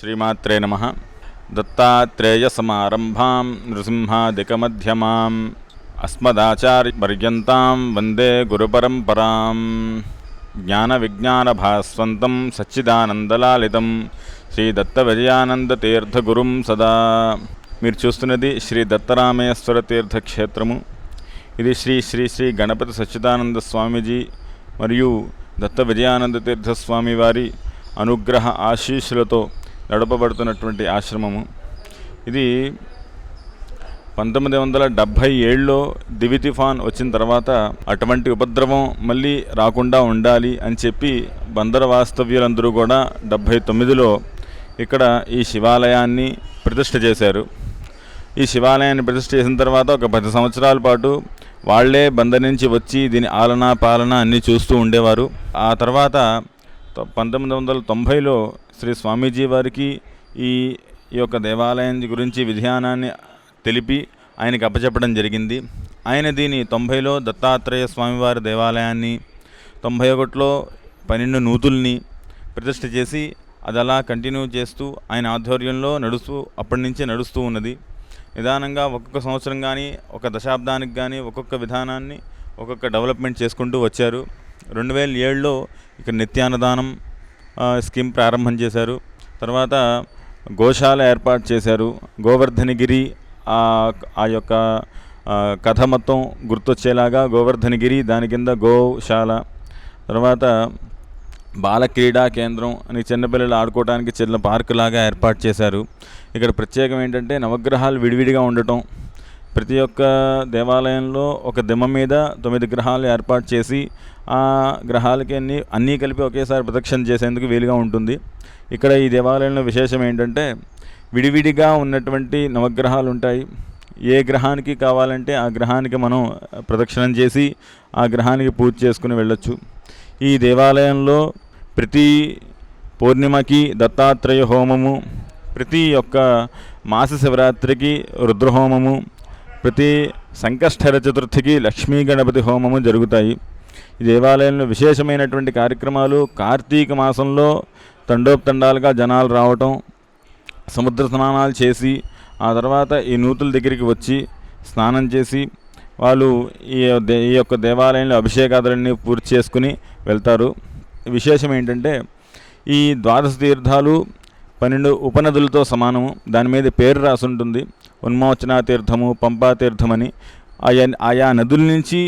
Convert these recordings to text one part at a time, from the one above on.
శ్రీమాత్రే నమః. దత్తాత్రేయసమారంభాం నృసింహాదికమధ్యమాం అస్మదాచార్యపర్యంతాం వందే గురుపరంపరాం. జ్ఞానవిజ్ఞానభాస్వంతం సచ్చిదానందలాలితం శ్రీ దత్తవిజయానందతీర్థగురుం సదా. మీరు చూస్తున్నది శ్రీ దత్తరామేశ్వర తీర్థ క్షేత్రము. ఇది శ్రీ శ్రీ శ్రీ గణపతి సచ్చిదానంద స్వామీజీ మరియు దత్త విజయానంద తీర్థస్వామి వారి అనుగ్రహ ఆశీస్సులతో నడపబడుతున్నటువంటి ఆశ్రమము. ఇది 1977లో దివి తుఫాన్ వచ్చిన తర్వాత అటువంటి ఉపద్రవం మళ్ళీ రాకుండా ఉండాలి అని చెప్పి బందర వాస్తవ్యులందరూ కూడా 79లో ఇక్కడ ఈ శివాలయాన్ని ప్రతిష్ఠ చేశారు. ఈ శివాలయాన్ని ప్రతిష్ఠ చేసిన తర్వాత ఒక 10 సంవత్సరాల పాటు వాళ్లే బందర్ నుంచి వచ్చి దీని ఆలన పాలన అన్నీ చూస్తూ ఉండేవారు. ఆ తర్వాత 1990లో శ్రీ స్వామీజీ వారికి ఈ యొక్క దేవాలయం గురించి విధానాన్ని తెలిపి ఆయనకి అప్పచెప్పడం జరిగింది. ఆయన దీని 90లో దత్తాత్రేయ స్వామివారి దేవాలయాన్ని, 91లో 12 నూతుల్ని ప్రతిష్ఠ చేసి అది అలా కంటిన్యూ చేస్తూ ఆయన ఆధ్వర్యంలో అప్పటి నుంచి నడుస్తూ ఉన్నది. నిదానంగా ఒక్కొక్క సంవత్సరం కానీ ఒక దశాబ్దానికి కానీ ఒక్కొక్క విధానాన్ని ఒక్కొక్క డెవలప్మెంట్ చేసుకుంటూ వచ్చారు. 2007లో ఇక్కడ నిత్యాన్నదానం స్కీమ్ ప్రారంభం చేశారు. తర్వాత గోశాల ఏర్పాటు చేశారు. గోవర్ధనగిరి ఆ యొక్క కథ మొత్తం గుర్తొచ్చేలాగా గోవర్ధనగిరి, దాని కింద గోశాల, తర్వాత బాల క్రీడా కేంద్రం అని చిన్నపిల్లలు ఆడుకోవడానికి చిన్న పార్కు లాగా ఏర్పాటు చేశారు. ఇక్కడ ప్రత్యేకం ఏంటంటే నవగ్రహాలు విడివిడిగా ఉండటం. ప్రతి ఒక్క దేవాలయంలో ఒక దిమ్మ మీద 9 గ్రహాలు ఏర్పాటు చేసి ఆ గ్రహాలకి అన్నీ కలిపి ఒకేసారి ప్రదక్షిణ చేసేందుకు వీలుగా ఉంటుంది. ఇక్కడ ఈ దేవాలయంలో విశేషం ఏంటంటే విడివిడిగా ఉన్నటువంటి నవగ్రహాలు ఉంటాయి. ఏ గ్రహానికి కావాలంటే ఆ గ్రహానికి మనం ప్రదక్షిణం చేసి ఆ గ్రహానికి పూజ చేసుకుని వెళ్ళొచ్చు. ఈ దేవాలయంలో ప్రతి పౌర్ణిమకి దత్తాత్రేయ హోమము, ప్రతి ఒక్క మాస శివరాత్రికి రుద్రహోమము, ప్రతి సంకష్టహర చతుర్థికి లక్ష్మీ గణపతి హోమము జరుగుతాయి. ఈ దేవాలయంలో విశేషమైనటువంటి కార్యక్రమాలు కార్తీక మాసంలో తండోపతండాలుగా జనాలు రావటం, సముద్ర స్నానాలు చేసి ఆ తర్వాత ఈ నూతుల దగ్గరికి వచ్చి స్నానం చేసి వాళ్ళు ఈ యొక్క దేవాలయంలో అభిషేకాదులన్నీ పూర్తి చేసుకుని వెళ్తారు. విశేషం ఏంటంటే ఈ ద్వాదశ తీర్థాలు 12 ఉపనదులతో సమానము. దాని మీద పేరు రాసి ఉంటుంది, ఉన్మోచన తీర్థము, పంపా తీర్థమని. ఆయా నదుల నుంచి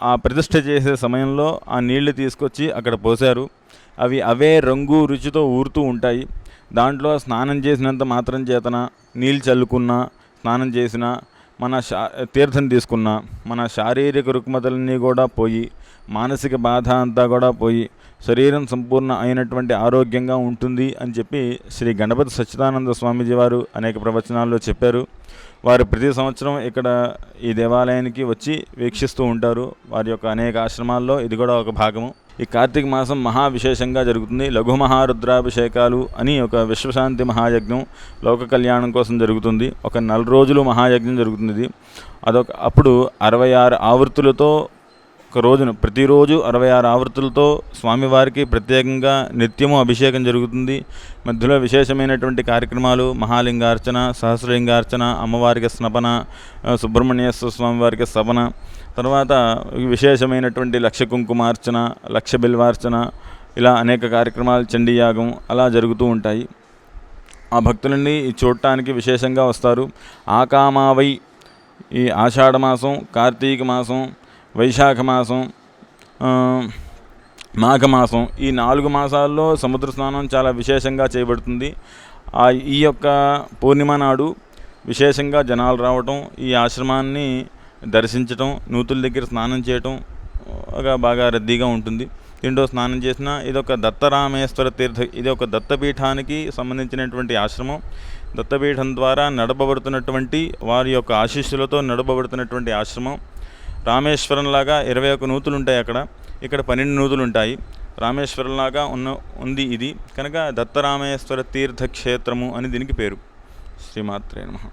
ఆ ప్రతిష్ఠ చేసే సమయంలో ఆ నీళ్లు తీసుకొచ్చి అక్కడ పోశారు. అవే రంగు రుచితో ఊరుతూ ఉంటాయి. దాంట్లో స్నానం చేసినంత మాత్రం చేతన నీళ్ళు చల్లుకున్నా, స్నానం చేసినా, మన తీర్థం తీసుకున్నా మన శారీరక రుగ్మతలన్నీ కూడా పోయి, మానసిక బాధ అంతా కూడా పోయి శరీరం సంపూర్ణ అయినటువంటి ఆరోగ్యంగా ఉంటుంది అని చెప్పి శ్రీ గణపతి సచ్చిదానంద స్వామీజీ వారు అనేక ప్రవచనాల్లో చెప్పారు. వారు ప్రతి సంవత్సరం ఇక్కడ ఈ దేవాలయానికి వచ్చి వీక్షిస్తూ ఉంటారు. వారి యొక్క అనేక ఆశ్రమాల్లో ఇది కూడా ఒక భాగము. ఈ కార్తీక మాసం మహా విశేషంగా జరుగుతుంది. లఘు మహారుద్రాభిషేకాలు అని ఒక విశ్వశాంతి మహాయజ్ఞం లోక కళ్యాణం కోసం జరుగుతుంది. ఒక 4 రోజులు మహాయజ్ఞం జరుగుతుంది. అప్పుడు 66 ఆవృత్తులతో ఒక రోజున ప్రతిరోజు 66 ఆవృత్తులతో స్వామివారికి ప్రత్యేకంగా నిత్యము అభిషేకం జరుగుతుంది. మధ్యలో విశేషమైనటువంటి కార్యక్రమాలు మహాలింగార్చన, సహస్రలింగార్చన, అమ్మవారికి స్నపన, సుబ్రహ్మణ్యేశ్వర స్వామివారికి స్తపన, తర్వాత విశేషమైనటువంటి లక్ష కుంకుమార్చన, లక్ష బిల్వార్చన, ఇలా అనేక కార్యక్రమాలు, చండీయాగం అలా జరుగుతూ ఉంటాయి. ఆ భక్తులన్నీ ఈ చూడటానికి విశేషంగా వస్తారు. ఆకామావై ఈ ఆషాఢమాసం, కార్తీక మాసం, వైశాఖ మాసం, మాఘమాసం, ఈ 4 మాసాల్లో సముద్ర స్నానం చాలా విశేషంగా చేయబడుతుంది. ఈ యొక్క పూర్ణిమ నాడు విశేషంగా జనాలు రావటం, ఈ ఆశ్రమాన్ని దర్శించటం, నూతుల దగ్గర స్నానం చేయటం బాగా రద్దీగా ఉంటుంది. దీంట్లో స్నానం చేసిన ఇదొక దత్తరామేశ్వర తీర్థ, ఇది ఒక దత్తపీఠానికి సంబంధించినటువంటి ఆశ్రమం. దత్తపీఠం ద్వారా నడపబడుతున్నటువంటి వారి యొక్క ఆశీస్సులతో నడపబడుతున్నటువంటి ఆశ్రమం. రామేశ్వరంలాగా 21 నూతులు ఉంటాయి అక్కడ, ఇక్కడ 12 నూతులు ఉంటాయి. రామేశ్వరంలాగా ఉంది ఇది కనుక దత్తరామేశ్వర తీర్థక్షేత్రము అని దీనికి పేరు. శ్రీమాత్రే నమః.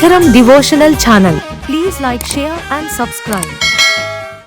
Shikharam Devotional Channel. Please like, share and subscribe.